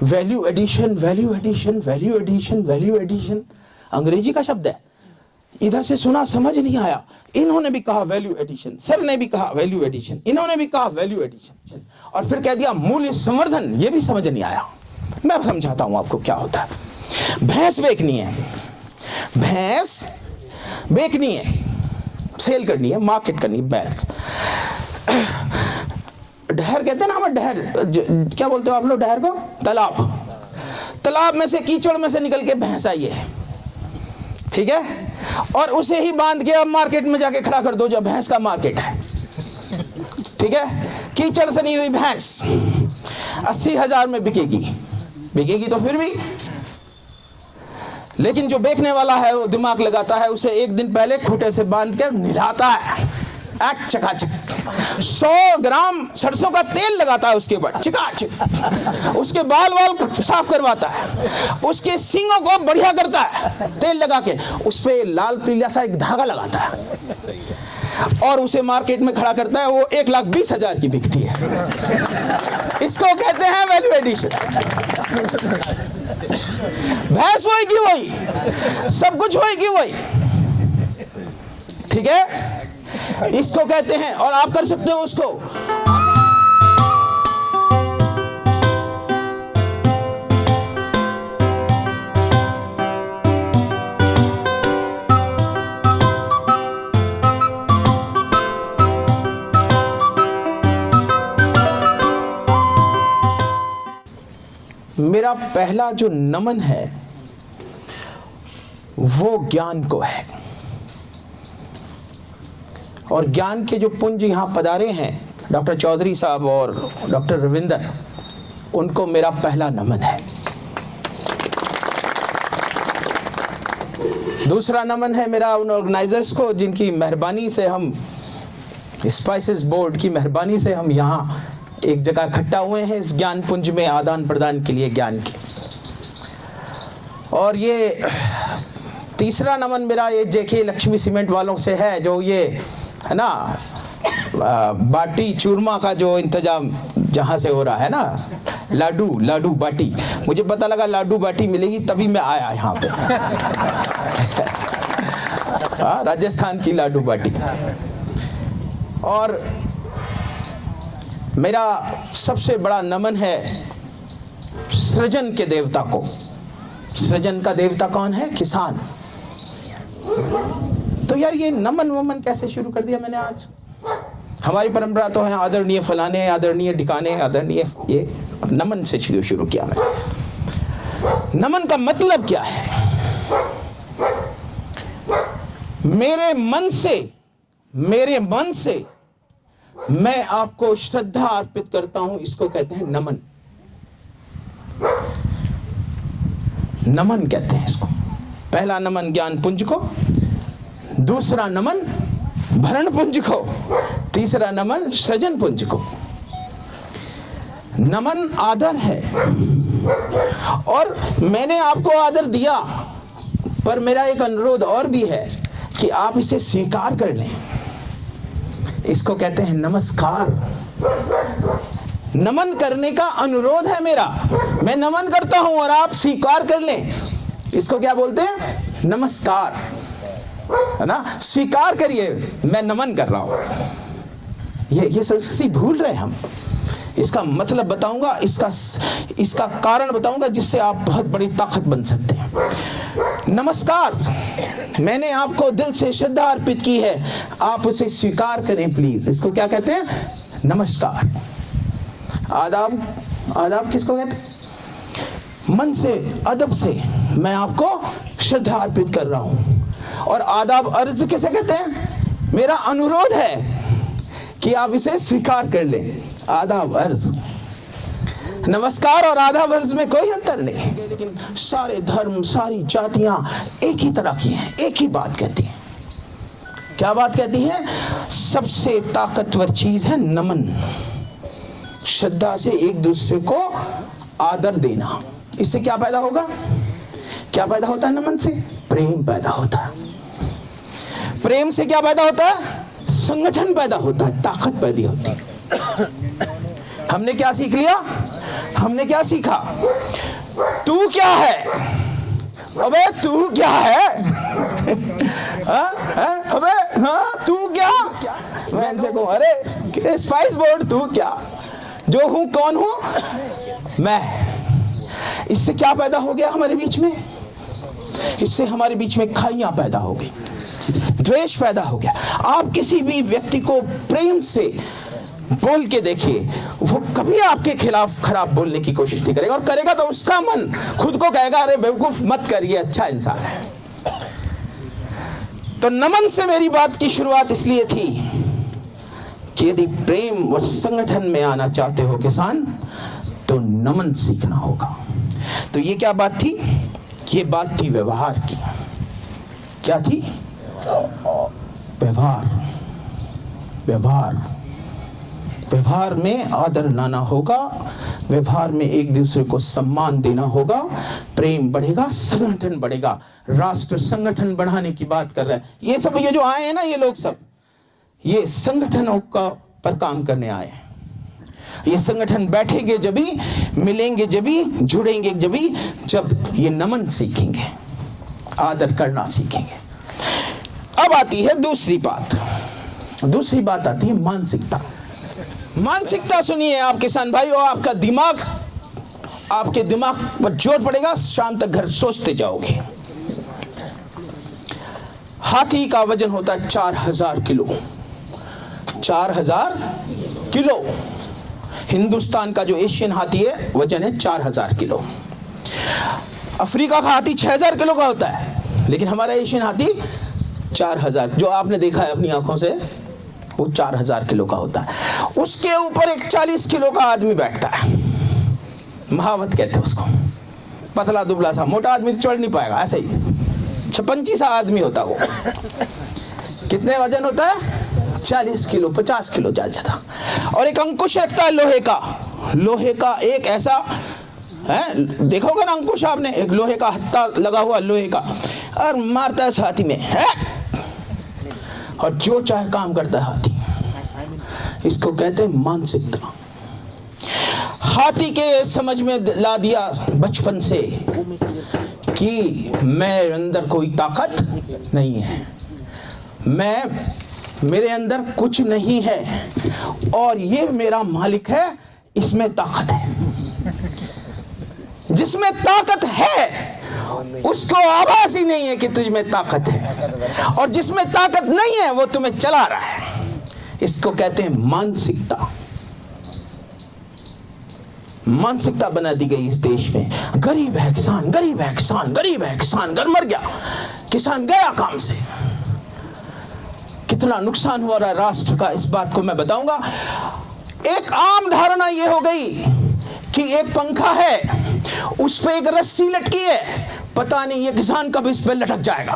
Value addition, value addition, value addition, value addition अंग्रेजी का शब्द है, इधर से सुना समझ नहीं आया। इन्होंने भी कहा वैल्यू एडिशन, सर ने भी कहा वैल्यू एडिशन, इन्होंने भी कहा वैल्यू एडिशन, और फिर कह दिया मूल्य संवर्धन, ये भी समझ नहीं आया। मैं समझाता हूं आपको क्या होता है। भैंस बेचनी है, भैंस बेचनी है, सेल करनी है, मार्केट करनी है भैंस। डहर कहते हैं ना हमें, डहर क्या बोलते हो आप लोग डहर को? तालाब। तालाब में से, कीचड़ में से निकल के भैंस आई है, ठीक है, और उसे ही बांध के अब मार्केट में जाके खड़ा कर दो, जो भैंस का मार्केट है, ठीक है। कीचड़ से नहीं हुई भैंस 80,000 में बिकेगी, बिकेगी तो फिर भी, लेकिन जो बेचने वाला है वो दिमाग लगाता है, उसे एक दिन पहले खूंटे से बांध कर नहलाता है, चकाचक 100 ग्राम सरसों का तेल लगाता है उसके ऊपर, चिकाचक, उसके बाल साफ करवाता है, उसके सींगों को बढ़िया करता है तेल लगा के, उस पे लाल पीला सा एक धागा लगाता है और उसे मार्केट में खड़ा करता है। वो 1,20,000 की बिकती है। इसको कहते हैं वैल्यू एडिशन। भैंस वही की वही, सब कुछ वही की वही, ठीक है, इसको कहते हैं। और आप कर सकते हो उसको। मेरा पहला जो नमन है वो ज्ञान को है, और ज्ञान के जो पुंज यहाँ पधारे हैं डॉक्टर चौधरी साहब और डॉक्टर रविंदर, उनको मेरा पहला नमन है। दूसरा नमन है मेरा उन ऑर्गेनाइजर्स को जिनकी मेहरबानी से हम, स्पाइसेस बोर्ड की मेहरबानी से हम यहाँ एक जगह इकट्ठा हुए हैं इस ज्ञान पुंज में आदान प्रदान के लिए ज्ञान के। और ये तीसरा नमन मेरा ये जेके लक्ष्मी सीमेंट वालों से है, जो ये है ना बाटी चूरमा का जो इंतजाम जहाँ से हो रहा है ना, लाडू बाटी, मुझे पता लगा लाडू बाटी मिलेगी तभी मैं आया यहाँ पे। राजस्थान की लाडू बाटी। और मेरा सबसे बड़ा नमन है सृजन के देवता को। सृजन का देवता कौन है? किसान। तो यार ये नमन वमन कैसे शुरू कर दिया मैंने आज? हमारी परंपरा तो है आदरणीय फलाने, आदरणीय ढिकाने, आदरणीय, ये नमन से शुरू किया मैंने। नमन का मतलब क्या है? मेरे मन से मैं आपको श्रद्धा अर्पित करता हूं, इसको कहते हैं नमन। नमन कहते हैं इसको। पहला नमन ज्ञान पुंज को, दूसरा नमन भरण पुंज को, तीसरा नमन सृजन पुंज को। नमन आदर है, और मैंने आपको आदर दिया, पर मेरा एक अनुरोध और भी है कि आप इसे स्वीकार कर लें। इसको कहते हैं नमस्कार। नमन करने का अनुरोध है मेरा, मैं नमन करता हूं और आप स्वीकार कर लें। इसको क्या बोलते हैं? नमस्कार, है ना? स्वीकार करिए मैं नमन कर रहा हूं। ये संस्कृति भूल रहे हम। इसका मतलब बताऊंगा, इसका कारण बताऊंगा, जिससे आप बहुत बड़ी ताकत बन सकते हैं। नमस्कार, मैंने आपको दिल से श्रद्धा अर्पित की है, आप उसे स्वीकार करें प्लीज। इसको क्या कहते हैं? नमस्कार। आदाब किसको कहते हैं? मन से, अदब से मैं आपको श्रद्धा अर्पित कर रहा हूं। और आदाब अर्ज किसे कहते हैं? मेरा अनुरोध है कि आप इसे स्वीकार कर लें। आदाब अर्ज, नमस्कार और आदाब अर्ज में कोई अंतर नहीं है, लेकिन सारे धर्म, सारी जातियां एक ही तरह की हैं, एक ही बात कहती हैं। क्या बात कहती हैं? सबसे ताकतवर चीज है नमन। श्रद्धा से एक दूसरे को आदर देना। इससे क्या पैदा होगा? क्या पैदा होता है नमन से? प्रेम पैदा होता है। प्रेम से क्या पैदा होता है? संगठन पैदा होता है, ताकत पैदा होती है। हमने क्या सीख लिया? हमने क्या सीखा? तू क्या है? अबे तू क्या है? अबे हाँ तू क्या? मैं इनसे कहूँ अरे स्पाइस बोर्ड तू क्या? जो हूँ कौन हूँ मैं। इससे क्या पैदा हो गया हमारे बीच में? इससे हमारे बीच में खाइयां पैदा हो गई, द्वेष पैदा हो गया। आप किसी भी व्यक्ति को प्रेम से बोल के देखिए, वो कभी आपके खिलाफ खराब बोलने की कोशिश नहीं करेगा, और करेगा तो उसका मन खुद को कहेगा अरे बेवकूफ मत करिए, अच्छा इंसान है। तो नमन से मेरी बात की शुरुआत इसलिए थी कि यदि प्रेम और संगठन में आना चाहते हो किसान, तो नमन सीखना होगा। तो ये क्या बात थी? ये बात थी व्यवहार की। क्या थी? व्यवहार। व्यवहार व्यवहार में आदर लाना होगा, व्यवहार में एक दूसरे को सम्मान देना होगा, प्रेम बढ़ेगा, संगठन बढ़ेगा। राष्ट्र संगठन बढ़ाने की बात कर रहे हैं। ये सब ये जो आए हैं ना, ये लोग सब ये संगठनों का पर काम करने आए हैं। ये संगठन बैठेंगे जभी, मिलेंगे जभी, जुड़ेंगे जभी, जब ये नमन सीखेंगे, आदर करना सीखेंगे। अब आती है दूसरी बात। दूसरी बात आती है मानसिकता। मानसिकता सुनिए आप किसान भाई, और आपका दिमाग, आपके दिमाग पर जोर पड़ेगा, शाम तक घर सोचते जाओगे। हाथी का वजन होता है 4000 किलो। 4000 किलो। हिंदुस्तान का जो एशियन हाथी है वजन है 4000 किलो। अफ्रीका का हाथी 6000 किलो का होता है, लेकिन हमारा एशियन हाथी 4000, जो आपने देखा है अपनी आंखों से, वो 4000 किलो का होता है। उसके ऊपर एक 40 किलो का आदमी बैठता है, महावत कहते हैं उसको, पतला दुबला सा, मोटा आदमी तो चढ़ नहीं पाएगा, ऐसे ही छपंची सा आदमी होता वो। कितने वजन होता है? 40 किलो, 50 किलो ज्यादा। और एक अंकुश रखता है लोहे का। लोहे का एक ऐसा है, देखोगे ना अंकुश आपने, एक लोहे का हत्था लगा हुआ लोहे का, और मारता है हाथी में है, और जो चाहे काम करता है हाथी। इसको कहते हैं मानसिकता। हाथी के समझ में ला दिया बचपन से कि मेरे अंदर कोई ताकत नहीं है, मेरे अंदर कुछ नहीं है, और ये मेरा मालिक है, इसमें ताकत है। जिसमें ताकत है उसको आभास ही नहीं है कि तुझ में ताकत है, और जिसमें ताकत नहीं है वो तुम्हें चला रहा है। इसको कहते हैं मानसिकता। मानसिकता बना दी गई इस देश में। गरीब है किसान, गरीब है किसान, गरीब है किसान, घर मर गया, किसान गया काम से। कितना नुकसान हुआ रहा राष्ट्र का, इस बात को मैं बताऊंगा। एक आम धारणा यह हो गई कि एक पंखा है, उस पे एक रस्सी लटकी है, पता नहीं ये किसान कब इस पे लटक जाएगा।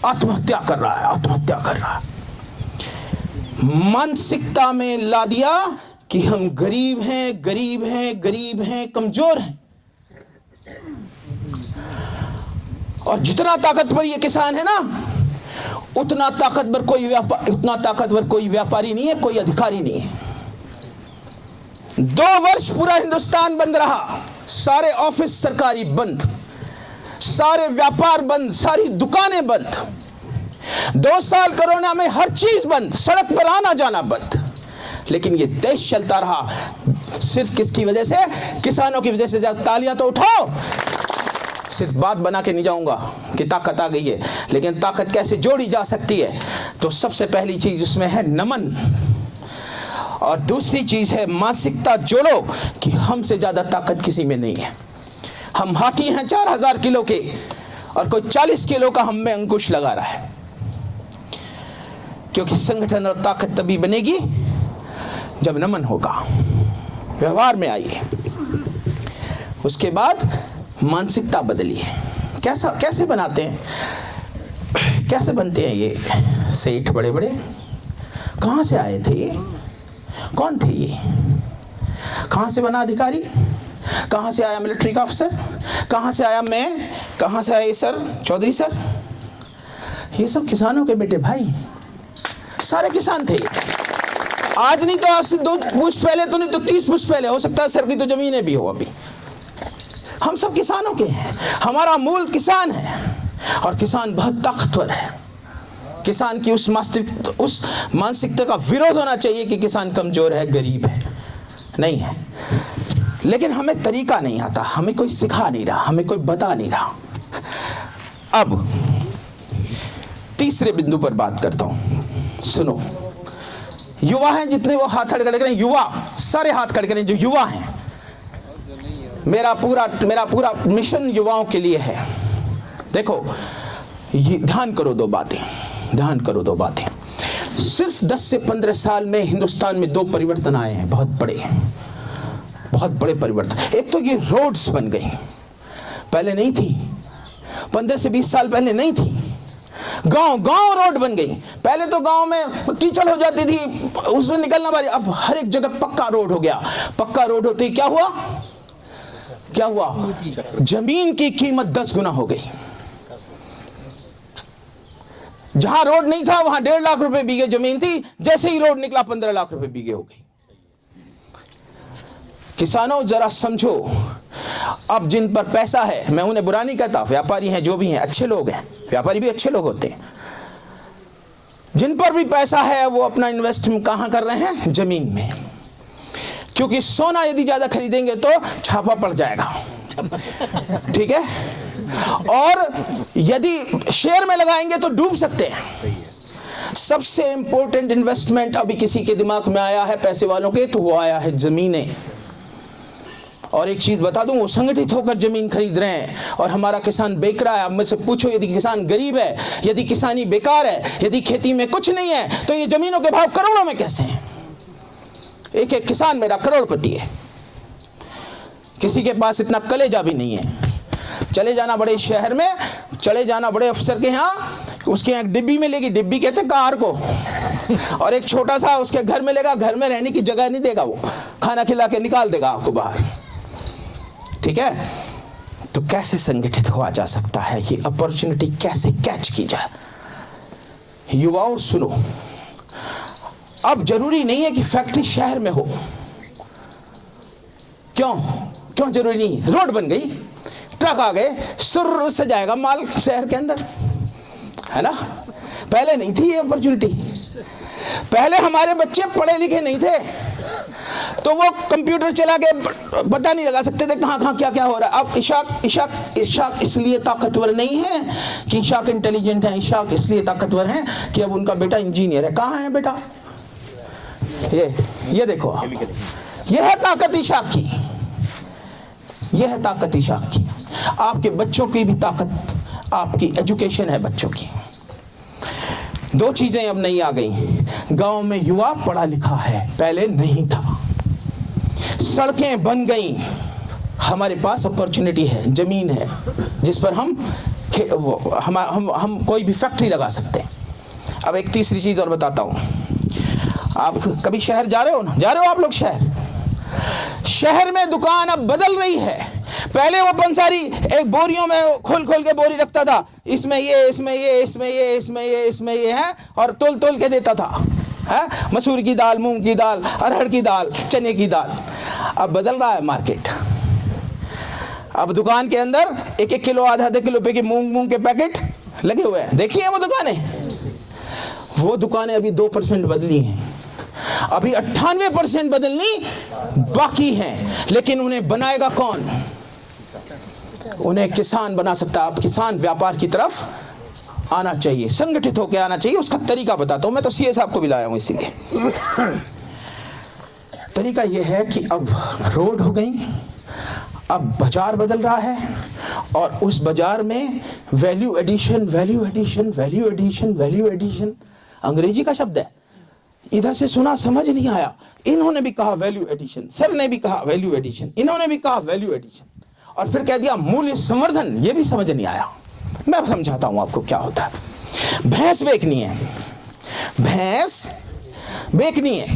आत्महत्या कर रहा है, आत्महत्या कर रहा है। मानसिकता में ला दिया कि हम गरीब हैं, गरीब हैं, गरीब हैं, कमजोर हैं। और जितना ताकतवर ये किसान है ना, उतना ताकतवर कोई व्यापारी नहीं है, कोई अधिकारी नहीं है। 2 वर्ष पूरा हिंदुस्तान बंद रहा, सारे ऑफिस सरकारी बंद, सारे व्यापार बंद, सारी दुकानें बंद। 2 साल कोरोना में हर चीज बंद, सड़क पर आना जाना बंद। लेकिन ये देश चलता रहा सिर्फ किसकी वजह से? किसानों की वजह से। जब तालियां तो उठाओ। सिर्फ बात बना के नहीं जाऊंगा कि ताकत आ गई है, लेकिन ताकत कैसे जोड़ी जा सकती है? तो सबसे पहली चीज उसमें है नमन, और दूसरी चीज है मानसिकता जोड़ो कि हमसे ज्यादा ताकत किसी में नहीं है। हम हाथी हैं 4000 किलो के, और कोई 40 किलो का हम में अंकुश लगा रहा है। क्योंकि संगठन और ताकत तभी बनेगी जब नमन होगा। व्यवहार में आइए, उसके बाद मानसिकता बदलिए। कैसे बनाते हैं, कैसे बनते हैं ये सेठ बड़े बड़े? कहाँ से आए थे ये? कौन थे ये? कहाँ से बना अधिकारी? कहाँ से आया मिलिट्री का अफसर? कहाँ से आया मैं? कहाँ से आए सर, चौधरी सर? ये सब किसानों के बेटे भाई, सारे किसान थे। आज नहीं तो आज से 2 पुश्त पहले तो, नहीं तो 30 पुश्त पहले, हो सकता है सर की तो जमीनें भी हो अभी। हम सब किसानों के हैं, हमारा मूल किसान है और किसान बहुत ताकतवर है। किसान की उस मानसिकता का विरोध होना चाहिए कि किसान कमजोर है, गरीब है, नहीं है। लेकिन हमें तरीका नहीं आता, हमें कोई सिखा नहीं रहा, हमें कोई बता नहीं रहा। अब तीसरे बिंदु पर बात करता हूं, सुनो। युवा हैं जितने, वो हाथ खड़े करें, युवा सारे हाथ खड़े करें जो युवा हैं। मेरा पूरा मिशन युवाओं के लिए है। देखो, ये ध्यान करो 2 बातें। सिर्फ 10 से 15 साल में हिंदुस्तान में 2 परिवर्तन आए हैं, बहुत बड़े परिवर्तन। एक तो ये रोड्स बन गई, पहले नहीं थी, 15 से 20 साल पहले नहीं थी। गांव रोड बन गई। पहले तो गांव में कीचड़ हो जाती थी, उसमें निकलना भारी। अब हर एक जगह पक्का रोड हो गया। पक्का रोड होते ही क्या हुआ? जमीन की कीमत 10 गुना हो गई। जहां रोड नहीं था वहां 1.5 लाख रुपए बीघे जमीन थी, जैसे ही रोड निकला 15 लाख रुपए बीघे हो गई। किसानों जरा समझो, अब जिन पर पैसा है, मैं उन्हें बुरा नहीं कहता, व्यापारी हैं जो भी हैं, अच्छे लोग हैं, व्यापारी भी अच्छे लोग होते हैं। जिन पर भी पैसा है वो अपना इन्वेस्टमेंट कहां कर रहे हैं? जमीन में। क्योंकि सोना यदि ज्यादा खरीदेंगे तो छापा पड़ जाएगा, ठीक है, और यदि शेयर में लगाएंगे तो डूब सकते हैं। सबसे इंपॉर्टेंट इन्वेस्टमेंट अभी किसी के दिमाग में आया है पैसे वालों के, तो वो आया है जमीनें। और एक चीज बता दूं, वो संगठित होकर जमीन खरीद रहे हैं और हमारा किसान बेच रहा है। अब मुझसे पूछो, यदि किसान गरीब है, यदि किसानी बेकार है, यदि खेती में कुछ नहीं है, तो ये जमीनों के भाव करोड़ों में कैसे हैं? एक किसान मेरा करोड़पति है, किसी के पास इतना कलेजा भी नहीं है। चले जाना बड़े शहर में, चले जाना बड़े अफसर के यहाँ, उसके यहाँ डिब्बी में लेगी, डिब्बी कहते हैं कार को, और एक छोटा सा उसके घर में लेगा, घर में रहने की जगह नहीं देगा, वो खाना खिला के निकाल देगा आपको बाहर, ठीक है। तो कैसे संगठित हुआ जा सकता है? ये अपॉर्चुनिटी कैसे कैच की जाए? युवाओं सुनो, अब जरूरी नहीं है कि फैक्ट्री शहर में हो। क्यों जरूरी नहीं? रोड बन गई, ट्रक आ गए, सुर से जाएगा माल शहर के अंदर, है ना। पहले नहीं थी ये अपॉर्चुनिटी। पहले हमारे बच्चे पढ़े लिखे नहीं थे, तो वो कंप्यूटर चला के पता नहीं लगा सकते थे कहाँ क्या हो रहा है। अब इशाक इसलिए ताकतवर नहीं है कि इशाक इंटेलिजेंट है, इशाक इसलिए ताकतवर है कि अब उनका बेटा इंजीनियर है। कहाँ है बेटा? ये देखो आप, ये है ताकत इशाक की, ये है ताकत इशाक की। आपके बच्चों की भी ताकत आपकी एजुकेशन है बच्चों की। 2 चीजें अब नई आ गई। गांव में युवा पढ़ा लिखा है, पहले नहीं था। सड़कें बन गई, हमारे पास अपॉर्चुनिटी है, जमीन है जिस पर हम कोई भी फैक्ट्री लगा सकते हैं। अब एक तीसरी चीज और बताता हूं। आप कभी शहर जा रहे हो ना? जा रहे हो आप लोग शहर में दुकान अब बदल रही है। पहले वो पंसारी एक बोरियों में खोल के बोरी रखता था, इसमें ये है, और तोल के देता था, है मसूर की दाल, मूंग की दाल, अरहर की दाल, चने की दाल। अब बदल रहा है मार्केट। अब दुकान के अंदर 1-1 किलो, आधा किलो पे के मूंग के पैकेट लगे हुए हैं। देखिए वो दुकानें अभी 2% बदली हैं, अभी 98% बदलनी बाकी हैं। लेकिन उन्हें बनाएगा कौन? उन्हें किसान बना सकता है। अब किसान व्यापार की तरफ आना चाहिए, संगठित होकर आना चाहिए। उसका तरीका बताता हूं। मैं तो सीए साहब को भी लाया हूं इसीलिए। तरीका यह है कि अब रोड हो गई, अब बाजार बदल रहा है, और उस बाजार में वैल्यू एडिशन अंग्रेजी का शब्द है, इधर से सुना समझ नहीं आया। इन्होंने भी कहा वैल्यू एडिशन, सर ने भी कहा वैल्यू एडिशन, इन्होंने भी कहा वैल्यू एडिशन, और फिर कह दिया मूल्य संवर्धन। ये भी समझ नहीं आया। मैं समझाता हूं आपको क्या होता है। भैंस बेचनी है,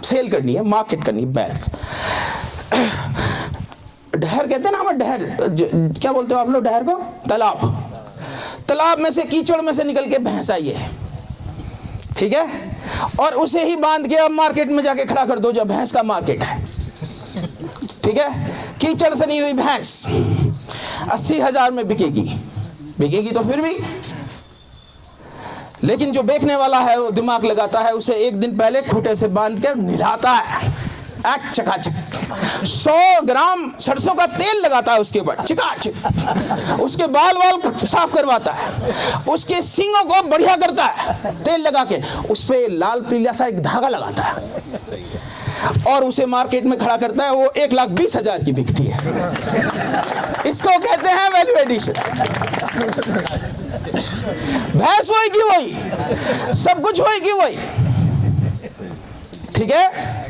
सेल करनी है, मार्केट करनी है। भैंस डहर कहते हैं ना हमें, डहर क्या बोलते हो आप लोग डहर को? तालाब में से, कीचड़ में से निकल के भैंस आई है। ठीक है, और उसे ही बांध के अब मार्केट में जाके खड़ा कर दो, जब भैंस का मार्केट है, ठीक है, कीचड़ सनी हुई भैंस 80,000 में बिकेगी तो फिर भी, लेकिन जो बेचने वाला है वो दिमाग लगाता है, उसे एक दिन पहले खूंटे से बांध कर नहलाता है, चकाचक 100 ग्राम सरसों का तेल लगाता है उसके ऊपर, चिकाचक, उसके बाल साफ करवाता है, उसके सींगों को बढ़िया करता है तेल लगा के, उस पे लाल पीला सा एक धागा लगाता है और उसे मार्केट में खड़ा करता है, वो 1,20,000 की बिकती है। इसको कहते हैं वैल्यू एडिशन। भैंस वही की वही, सब कुछ वही की वही, ठीक है,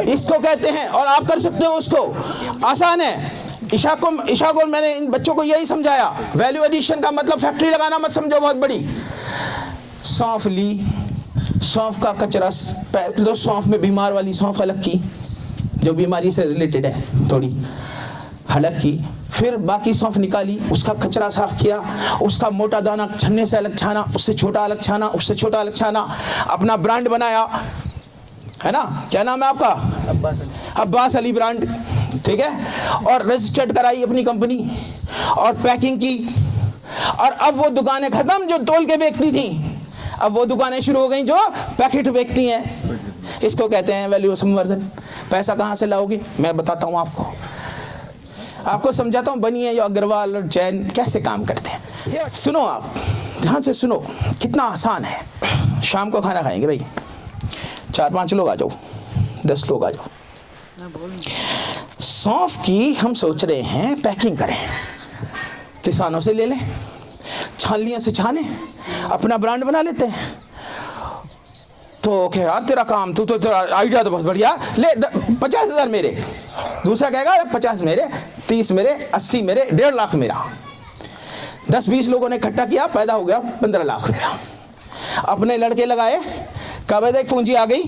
इसको कहते हैं। और आप कर सकते हो उसको, आसान है। ईशा को मैंने इन बच्चों को यही समझाया, वैल्यू एडिशन का मतलब फैक्ट्री लगाना मत समझो बहुत बड़ी। सौंफ ली, सौंफ का कचरा, तो सौंफ में बीमार वाली सौंफ अलग की, जो बीमारी से रिलेटेड है, थोड़ी अलग की, फिर बाकी सौंफ निकाली, उसका कचरा साफ किया, उसका मोटा दाना छन्ने से अलग छाना, उससे छोटा अलग छाना, उससे छोटा अलग छाना, अपना ब्रांड बनाया, है ना, क्या नाम है आपका? अब्बास अली ब्रांड, ठीक है, और रजिस्टर्ड कराई अपनी कंपनी और पैकिंग की, और अब वो दुकानें खत्म जो तोल के बेचती थी, अब वो दुकानें शुरू हो गई जो पैकेट बेचती हैं। इसको कहते हैं वैल्यू संवर्धन। पैसा कहाँ से लाओगे? मैं बताता हूँ आपको समझाता हूँ। बनिए जो अग्रवाल और जैन कैसे काम करते हैं, सुनो, आप ध्यान से सुनो, कितना आसान है। शाम को खाना खाएंगे भाई, 4-5 लोग आ जाओ, 10 लोग आ जाओ। सौंफ की हम सोच रहे हैं पैकिंग करें, किसानों से ले लें, छानलियों से छाने, अपना ब्रांड बना लेते हैं। तो क्या यार तेरा काम, तू तो तेरा आइडिया तो बहुत बढ़िया, ले 50,000 मेरे, दूसरा कहेगा 50 मेरे, 30 मेरे, 80 मेरे, 1.5 लाख मेरा। 10-20 लोगों ने इकट्ठा किया, पैदा हो गया 15 लाख रुपया। अपने लड़के लगाए, कब एक पूंजी आ गई।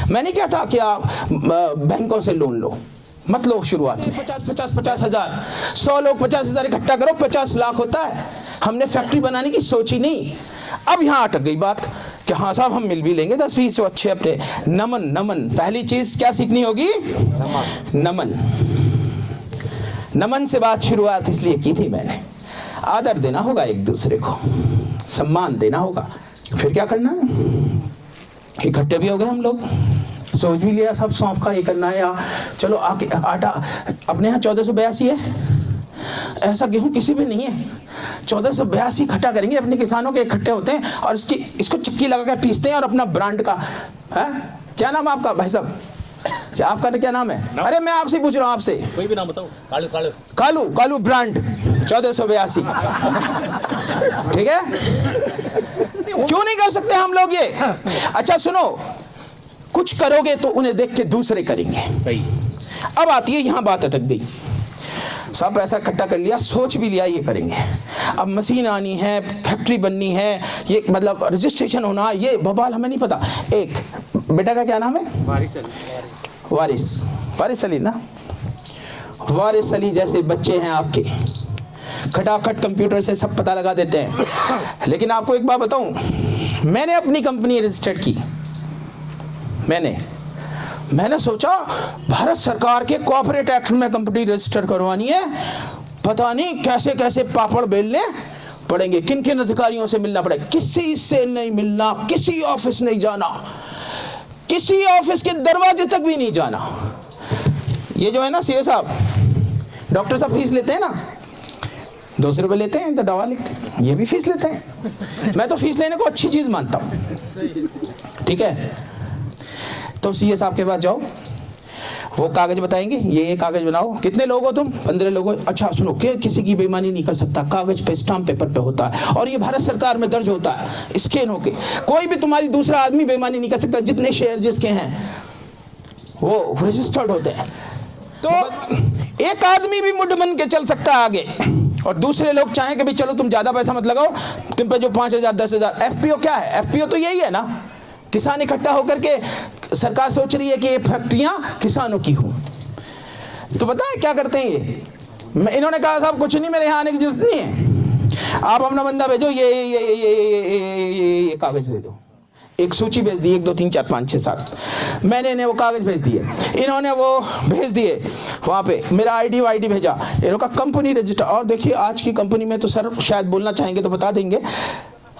मैं नहीं कहता कि आप बैंकों से लोन लो, मत लो शुरुआत में। 50,000 100 लोग 50,000 इकट्ठा करो, 50 लाख होता है। हमने फैक्ट्री बनाने की सोची नहीं। अब यहाँ अटक गई बात कि हाँ साहब हम मिल भी लेंगे 10-20 अच्छे अपने। नमन, पहली चीज क्या सीखनी होगी? नमन से बात शुरुआत इसलिए की थी मैंने। आदर देना होगा एक दूसरे को, सम्मान देना होगा। फिर क्या करना है? इकट्ठे भी हो गए हम लोग, सोच भी लिया सब सौंफ का ये करना है, या चलो आटा अपने यहाँ 1482 है, ऐसा गेहूं किसी भी नहीं है। 1482 इकट्ठा करेंगे, अपने किसानों के इकट्ठे होते हैं और इसको चक्की लगा के पीसते हैं और अपना ब्रांड का है। क्या नाम है आपका भाई साहब? क्या आपका क्या नाम है? अरे मैं आपसे पूछ रहा हूँ, आपसे कोई भी नाम बताओ। कालू ब्रांड 1482, ठीक है। क्यों नहीं कर सकते हम लोग ये? अच्छा सुनो, कुछ करोगे तो उन्हें देख के दूसरे करेंगे। सही। अब आती है यहाँ बात अटक गई। सब पैसा इकट्ठा कर लिया, सोच भी लिया ये करेंगे, अब मशीन आनी है, फैक्ट्री बननी है, ये मतलब रजिस्ट्रेशन होना, ये बवाल हमें नहीं पता। एक बेटा का क्या नाम है? वारिस अली ना। वारिस अली जैसे बच्चे हैं आपके, खटाखट कंप्यूटर से सब पता लगा देते हैं। लेकिन आपको एक बात बताऊं, मैंने अपनी कंपनी रजिस्टर्ड की। मैंने सोचा भारत सरकार के कॉर्पोरेट एक्ट में कंपनी रजिस्टर करवानी है, पता नहीं कैसे कैसे पापड़ बेलने पड़ेंगे, किन किन अधिकारियों से मिलना पड़ेगा। किसी से नहीं मिलना, किसी ऑफिस नहीं जाना, किसी ऑफिस के दरवाजे तक भी नहीं जाना। ये जो है ना सीए साहब, डॉक्टर साहब फीस लेते हैं ना, 200 रुपये लेते हैं तो दवा लिखते हैं, ये भी फीस लेते हैं। मैं तो फीस लेने को अच्छी चीज मानता हूँ, ठीक है। तो सीए साहब के पास जाओ, वो कागज बताएंगे, ये कागज बनाओ। कितने लोग हो तुम? 15 लोग हो। अच्छा सुनो, किसी की बेईमानी नहीं कर सकता, कागज पे स्टाम्प पेपर पे होता है और ये भारत सरकार में दर्ज होता है स्कैन होके। कोई भी तुम्हारी दूसरा आदमी बेईमानी नहीं कर सकता, जितने शेयर जिसके हैं वो रजिस्टर्ड होते हैं। तो एक आदमी भी मुड बन के चल सकता है आगे, और दूसरे लोग चाहें कि भाई चलो तुम ज्यादा पैसा मत लगाओ, तुम पे जो 5,000 10,000। एफपीओ क्या है? एफपीओ तो यही है ना, किसान इकट्ठा होकर के सरकार सोच रही है कि ये फैक्ट्रियां किसानों की हों। तो पता है क्या करते हैं ये? इन्होंने कहा साहब कुछ नहीं, मेरे यहाँ आने की जरूरत नहीं है, आप अपना बंदा भेजो, ये कागज दे दो। एक सूची भेज दी, 1 2 3 4 5 6 7, मैंने इन्हें वो कागज़ भेज दिए, इन्होंने वो भेज दिए वहाँ पे, मेरा आईडी वाईडी भेजा, इनका कंपनी रजिस्टर। और देखिए आज की कंपनी में तो सर शायद बोलना चाहेंगे तो बता देंगे,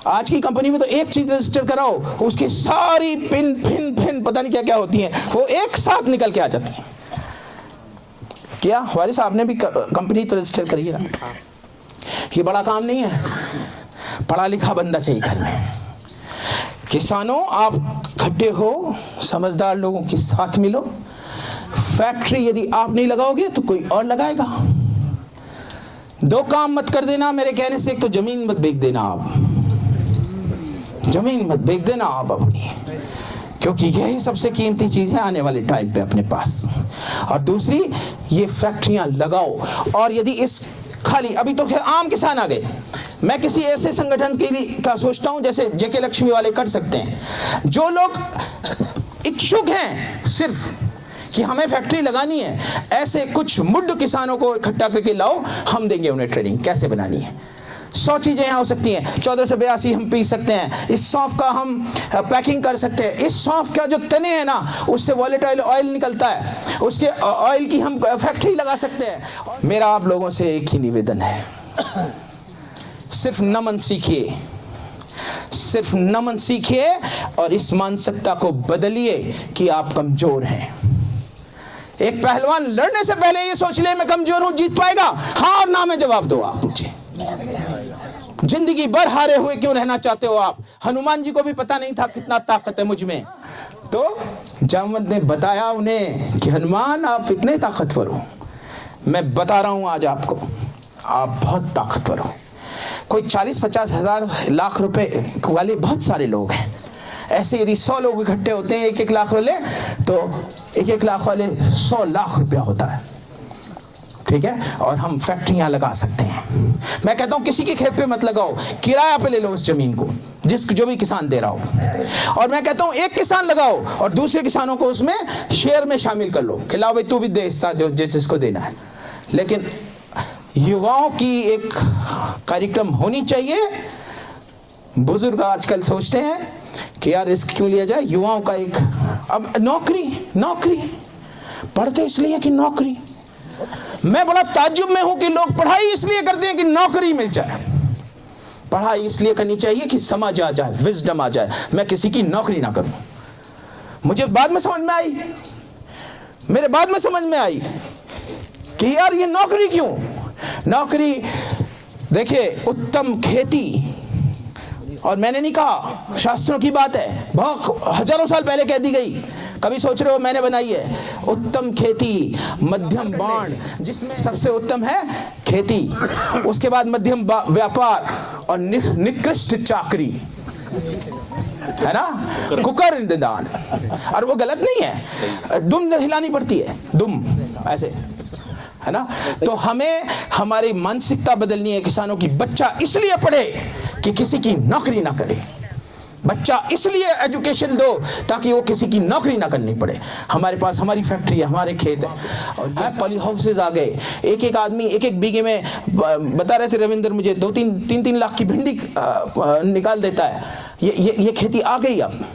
आज की कंपनी में तो एक चीज़ रजिस्टर कराओ, उसकी सारी पिन फिन फिन पता नहीं क्या क्या होती हैं, वो एक साथ निकल के आ जाती हैं। क्या वारिस आपने भी कंपनी तो रजिस्टर करी है ना? ये बड़ा काम नहीं है, पढ़ा लिखा बंदा चाहिए घर में। किसानों, आप इकट्ठे हो, समझदार लोगों के साथ मिलो। फैक्ट्री यदि आप नहीं लगाओगे तो कोई और लगाएगा। 2 काम मत कर देना मेरे कहने से, एक तो जमीन मत बेच देना, आप जमीन मत बेच देना आप अपनी, क्योंकि यही सबसे कीमती चीज़ है आने वाले टाइम पे अपने पास। और दूसरी, ये फैक्ट्रियां लगाओ। और यदि इस खाली अभी तो आम किसान आ गए, मैं किसी ऐसे संगठन के लिए का सोचता हूं जैसे जेके लक्ष्मी वाले कर सकते हैं। जो लोग इच्छुक हैं सिर्फ कि हमें फैक्ट्री लगानी है, ऐसे कुछ मुड्ढ किसानों को इकट्ठा करके लाओ, हम देंगे उन्हें ट्रेनिंग कैसे बनानी है। 100 चीज़ें यहाँ हो सकती हैं। 1482 हम पी सकते हैं, इस सौंफ का हम पैकिंग कर सकते हैं, इस सौंफ का जो तने हैं ना उससे वॉलेटाइल ऑयल निकलता है, उसके ऑयल की हम फैक्ट्री लगा सकते हैं। मेरा आप लोगों से एक ही निवेदन है, सिर्फ नमन सीखिए, सिर्फ नमन सीखिए और इस मानसिकता को बदलिए कि आप कमजोर हैं। एक पहलवान लड़ने से पहले ये सोच ले मैं कमजोर हूं, जीत पाएगा? हाँ और ना में जवाब दो आप मुझे। जिंदगी भर हारे हुए क्यों रहना चाहते हो आप? हनुमान जी को भी पता नहीं था कितना ताकत है मुझ में, तो जामवंत ने बताया उन्हें कि हनुमान आप इतने ताकतवर हो। मैं बता रहा हूं आज आपको, आप बहुत ताकतवर हो। कोई 40-50 हज़ार लाख रुपए वाले बहुत सारे लोग हैं। ऐसे यदि 100 लोग इकट्ठे होते हैं 1-1 लाख वाले, तो 1-1 लाख वाले 100 लाख रुपया होता है, ठीक है। और हम फैक्ट्रियां लगा सकते हैं। मैं कहता हूं किसी के खेत पे मत लगाओ, किराया पे ले लो उस जमीन को, जो भी किसान दे रहा हो। और मैं कहता हूं एक किसान लगाओ और दूसरे किसानों को उसमें शेयर में शामिल कर लो, खिलाओ भाई तू भी दे हिस्सा जो जिसको देना है। लेकिन युवाओं की एक कार्यक्रम होनी चाहिए। बुजुर्ग आजकल सोचते हैं कि यार रिस्क क्यों लिया जाए, युवाओं का एक अब नौकरी पढ़ते इसलिए कि नौकरी। मैं बड़ा ताज्जुब में हूं कि लोग पढ़ाई इसलिए करते हैं कि नौकरी मिल जाए। पढ़ाई इसलिए करनी चाहिए कि समझ आ जाए, विजडम आ जाए। मैं किसी की नौकरी ना करूं। मुझे बाद में समझ में आई, मेरे बाद में समझ में आई कि यार ये नौकरी क्यों। नौकरी देखिए, उत्तम खेती, और मैंने नहीं कहा, शास्त्रों की बात है, बहुत हजारों साल पहले कह दी गई, कभी सोच रहे हो मैंने बनाई है। उत्तम खेती, मध्यम बाण, जिसमें सबसे उत्तम है खेती, उसके बाद मध्यम व्यापार और निकृष्ट चाकरी, है ना, कुकर इंतजान। और वो गलत नहीं है, दुम हिलानी पड़ती है, दुम ऐसे, है ना। तो हमें हमारी मानसिकता बदलनी है किसानों की। बच्चा इसलिए पढ़े कि किसी की नौकरी ना करे, बच्चा इसलिए एजुकेशन दो ताकि वो किसी की नौकरी ना करनी पड़े। हमारे पास हमारी फैक्ट्री है, हमारे खेत है, पॉली हाउसेज आ गए, एक आदमी एक बीघे में, बता रहे थे रविंद्र मुझे, 2-3 लाख की भिंडी निकाल देता है। ये खेती आ गई। अब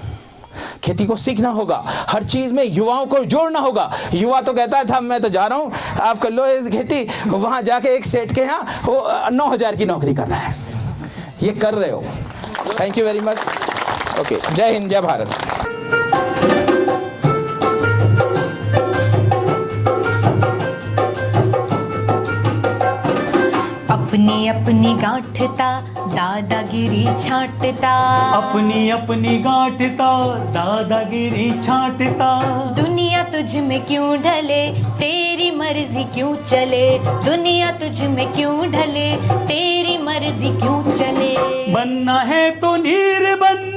खेती को सीखना होगा, हर चीज में युवाओं को जोड़ना होगा। युवा तो कहता था मैं तो जा रहा हूँ, आप कर लो खेती, वहां जाके एक सेठ के यहाँ वो 9,000 की नौकरी कर रहा है। ये कर रहे हो। Thank you very much. Okay, जय हिंद, जय भारत। अपनी अपनी गांठता दादागिरी छांटता, अपनी अपनी गांठता दादागिरी छांटता। दुनिया तुझ में क्यों ढले, तेरी मर्जी क्यों चले, दुनिया तुझ में क्यों ढले, तेरी मर्जी क्यों चले। बनना है तो नीर बन,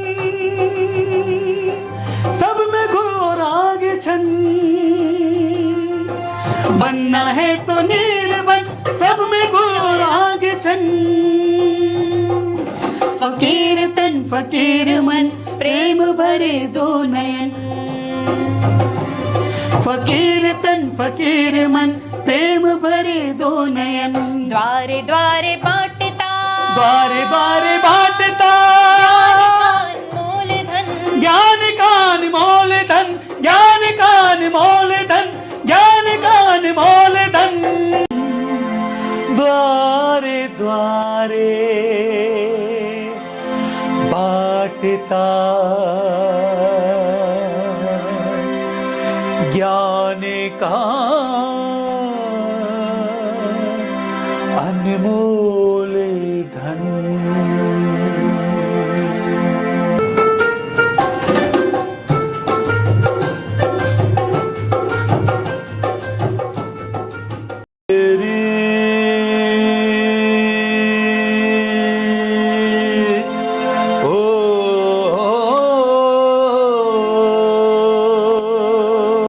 सब में घोर आगे छन। बनना है तो नीर बन, सब में घोर आगे छन। फकीर तन फकीर मन, प्रेम भरे दो नयन। फकीर तन फकीर मन, प्रेम भरे दो नयन। द्वारे द्वारे बांटता, द्वारे द्वारे बांटता, मूल धन, सत्यता ज्ञान का अनमोल